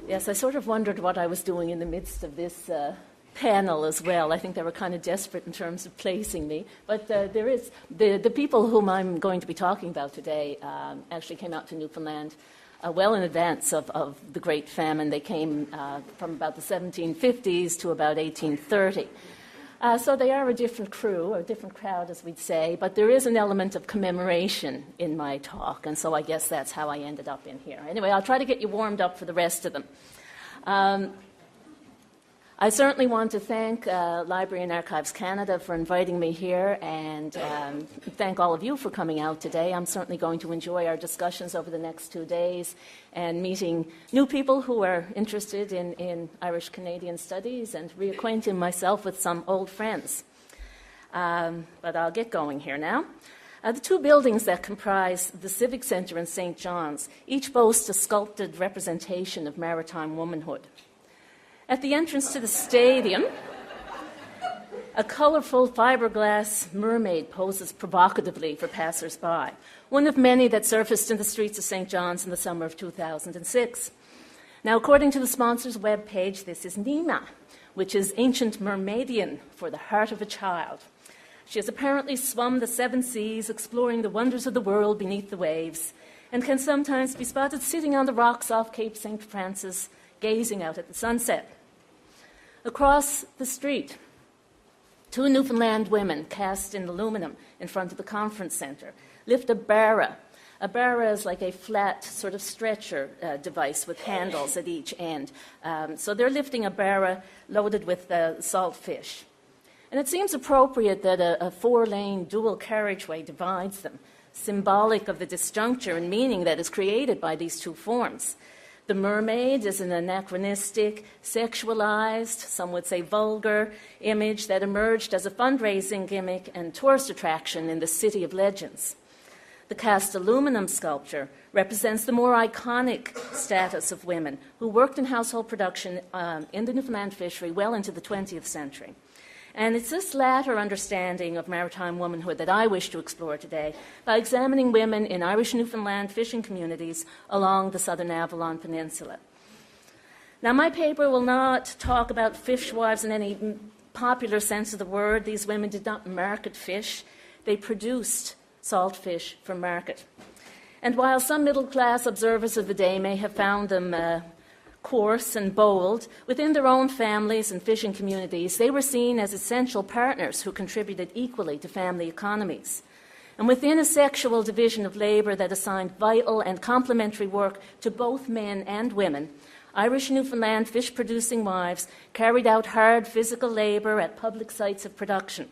Yes, I sort of wondered what I was doing in the midst of this panel as well. I think they were kind of desperate in terms of placing me. But there is the people whom I'm going to be talking about today actually came out to Newfoundland well in advance of the Great Famine. They came from about the 1750s to about 1830. So they are a different crew, or a different crowd, as we'd say, but there is an element of commemoration in my talk, and so I guess that's how I ended up in here. Anyway, I'll try to get you warmed up for the rest of them. I certainly want to thank Library and Archives Canada for inviting me here, and thank all of you for coming out today. I'm certainly going to enjoy our discussions over the next 2 days and meeting new people who are interested in Irish-Canadian studies and reacquainting myself with some old friends. But I'll get going here now. The two buildings that comprise the Civic Centre and St. John's each boast a sculpted representation of maritime womanhood. At the entrance to the stadium, a colourful fiberglass mermaid poses provocatively for passers-by, one of many that surfaced in the streets of St. John's in the summer of 2006. Now, according to the sponsor's webpage, this is Nina, which is ancient Mermaidian for the heart of a child. She has apparently swum the 7 seas, exploring the wonders of the world beneath the waves, and can sometimes be spotted sitting on the rocks off Cape St. Francis, gazing out at the sunset. Across the street, 2 Newfoundland women cast in aluminum in front of the conference centre lift a barra. A barra is like a flat sort of stretcher device with handles at each end. So they're lifting a barra loaded with salt fish. And it seems appropriate that a 4-lane dual carriageway divides them, symbolic of the disjuncture and meaning that is created by these two forms. The mermaid is an anachronistic, sexualized, some would say vulgar, image that emerged as a fundraising gimmick and tourist attraction in the City of Legends. The cast aluminum sculpture represents the more iconic status of women who worked in household production in the Newfoundland fishery well into the 20th century. And it's this latter understanding of maritime womanhood that I wish to explore today by examining women in Irish Newfoundland fishing communities along the southern Avalon Peninsula. Now, my paper will not talk about fishwives in any popular sense of the word. These women did not market fish. They produced salt fish for market. And while some middle-class observers of the day may have found them coarse and bold, within their own families and fishing communities, they were seen as essential partners who contributed equally to family economies. And within a sexual division of labour that assigned vital and complementary work to both men and women, Irish Newfoundland fish-producing wives carried out hard physical labour at public sites of production.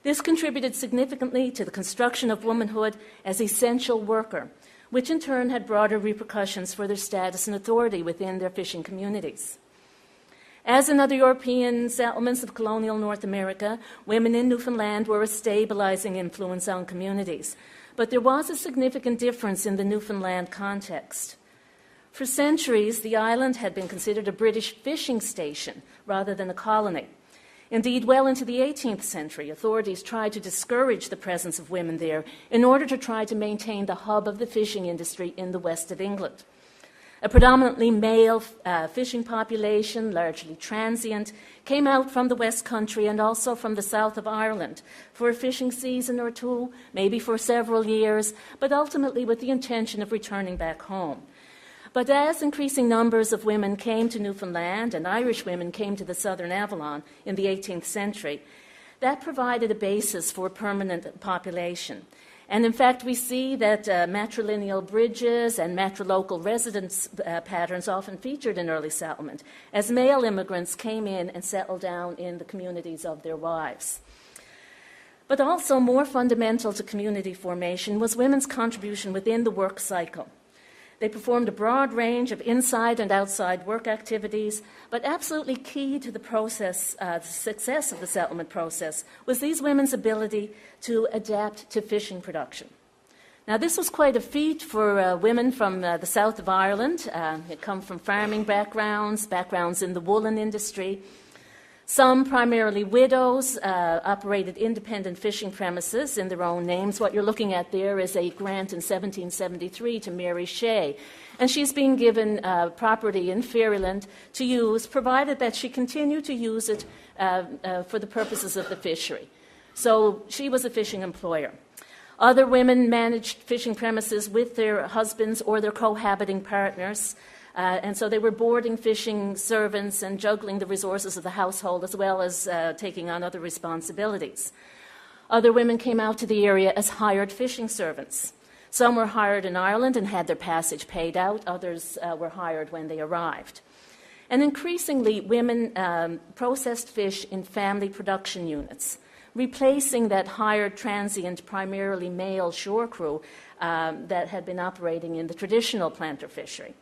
This contributed significantly to the construction of womanhood as essential worker, which in turn had broader repercussions for their status and authority within their fishing communities. As in other European settlements of colonial North America, women in Newfoundland were a stabilizing influence on communities, but there was a significant difference in the Newfoundland context. For centuries, the island had been considered a British fishing station rather than a colony. Indeed, well into the 18th century, authorities tried to discourage the presence of women there in order to try to maintain the hub of the fishing industry in the west of England. A predominantly male fishing population, largely transient, came out from the West Country and also from the south of Ireland for a fishing season or two, maybe for several years, but ultimately with the intention of returning back home. But as increasing numbers of women came to Newfoundland and Irish women came to the southern Avalon in the 18th century, that provided a basis for permanent population. And in fact, we see that matrilineal bridges and matrilocal residence patterns often featured in early settlement as male immigrants came in and settled down in the communities of their wives. But also more fundamental to community formation was women's contribution within the work cycle. They performed a broad range of inside and outside work activities, but absolutely key to the process, the success of the settlement process, was these women's ability to adapt to fishing production. Now, this was quite a feat for women from the south of Ireland. They come from farming backgrounds in the woolen industry. Some, primarily widows, operated independent fishing premises in their own names. What you're looking at there is a grant in 1773 to Mary Shea. And she's being given property in Fairyland to use, provided that she continue to use it for the purposes of the fishery. So she was a fishing employer. Other women managed fishing premises with their husbands or their cohabiting partners. And so they were boarding fishing servants and juggling the resources of the household as well as taking on other responsibilities. Other women came out to the area as hired fishing servants. Some were hired in Ireland and had their passage paid out. Others were hired when they arrived. And increasingly, women processed fish in family production units, replacing that hired transient, primarily male shore crew that had been operating in the traditional planter fishery.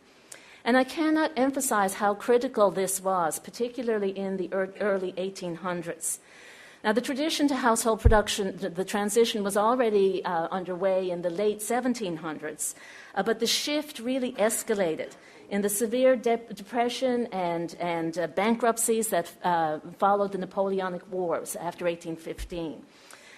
And I cannot emphasize how critical this was, particularly in the early 1800s. Now, the tradition to household production, the transition was already underway in the late 1700s, but the shift really escalated in the severe depression and bankruptcies that followed the Napoleonic Wars after 1815.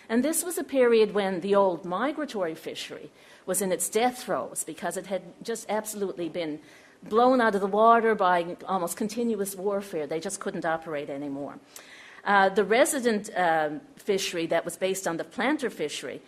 And this was a period when the old migratory fishery was in its death throes because it had just absolutely been blown out of the water by almost continuous warfare. They just couldn't operate anymore. The resident fishery that was based on the planter fishery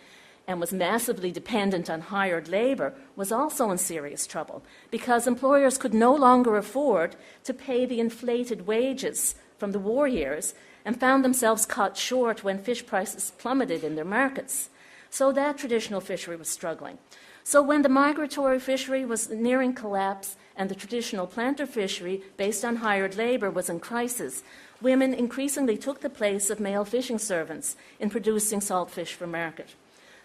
and was massively dependent on hired labor was also in serious trouble because employers could no longer afford to pay the inflated wages from the war years and found themselves cut short when fish prices plummeted in their markets. So that traditional fishery was struggling. So when the migratory fishery was nearing collapse and the traditional planter fishery, based on hired labor, was in crisis, women increasingly took the place of male fishing servants in producing salt fish for market.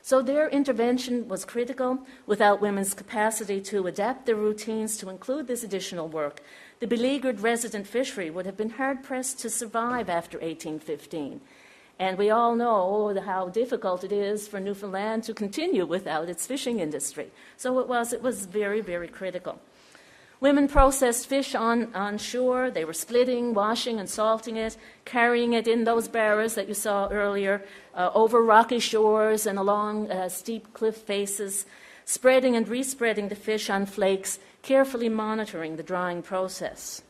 So their intervention was critical. Without women's capacity to adapt their routines to include this additional work, the beleaguered resident fishery would have been hard-pressed to survive after 1815. And we all know how difficult it is for Newfoundland to continue without its fishing industry. So it was very, very critical. Women processed fish on shore. They were splitting, washing, and salting it, carrying it in those barrows that you saw earlier, over rocky shores and along steep cliff faces, spreading and respreading the fish on flakes, carefully monitoring the drying process.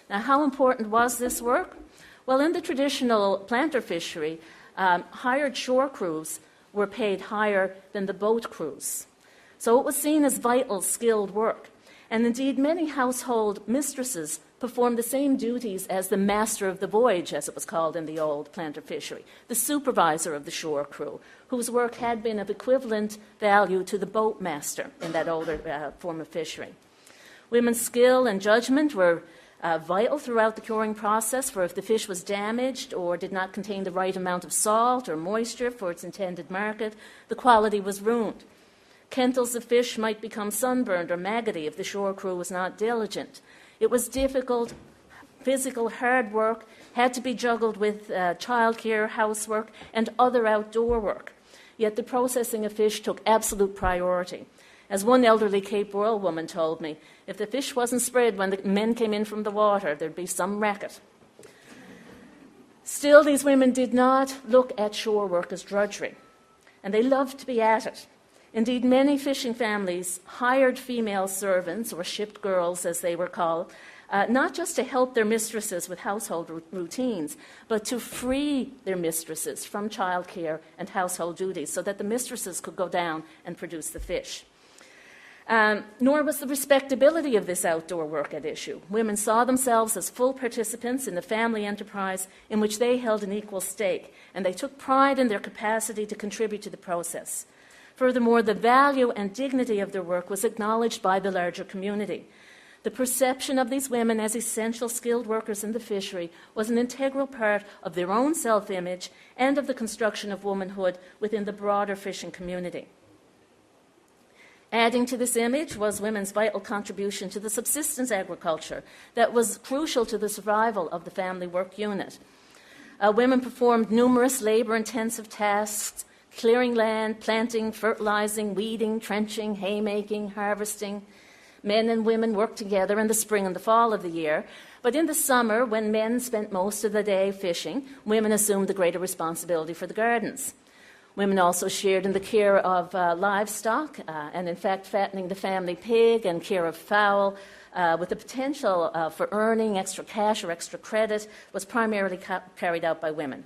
Now, how important was this work? Well, in the traditional planter fishery, hired shore crews were paid higher than the boat crews. So it was seen as vital, skilled work. And indeed, many household mistresses performed the same duties as the master of the voyage, as it was called in the old planter fishery, the supervisor of the shore crew, whose work had been of equivalent value to the boat master in that older form of fishery. Women's skill and judgment were vital throughout the curing process, for if the fish was damaged or did not contain the right amount of salt or moisture for its intended market, the quality was ruined. Kentals of fish might become sunburned or maggoty if the shore crew was not diligent. It was difficult, physical, hard work, had to be juggled with childcare, housework, and other outdoor work. Yet the processing of fish took absolute priority. As one elderly Cape Royal woman told me, if the fish wasn't spread when the men came in from the water, there'd be some racket. Still, these women did not look at shore work as drudgery, and they loved to be at it. Indeed, many fishing families hired female servants, or shipped girls as they were called, not just to help their mistresses with household routines, but to free their mistresses from childcare and household duties so that the mistresses could go down and produce the fish. Nor was the respectability of this outdoor work at issue. Women saw themselves as full participants in the family enterprise in which they held an equal stake, and they took pride in their capacity to contribute to the process. Furthermore, the value and dignity of their work was acknowledged by the larger community. The perception of these women as essential skilled workers in the fishery was an integral part of their own self-image and of the construction of womanhood within the broader fishing community. Adding to this image was women's vital contribution to the subsistence agriculture that was crucial to the survival of the family work unit. Women performed numerous labor-intensive tasks, clearing land, planting, fertilizing, weeding, trenching, haymaking, harvesting. Men and women worked together in the spring and the fall of the year, But in the summer, when men spent most of the day fishing, women assumed the greater responsibility for the gardens. Women also shared in the care of livestock and, in fact, fattening the family pig and care of fowl, with the potential for earning extra cash or extra credit, was primarily carried out by women.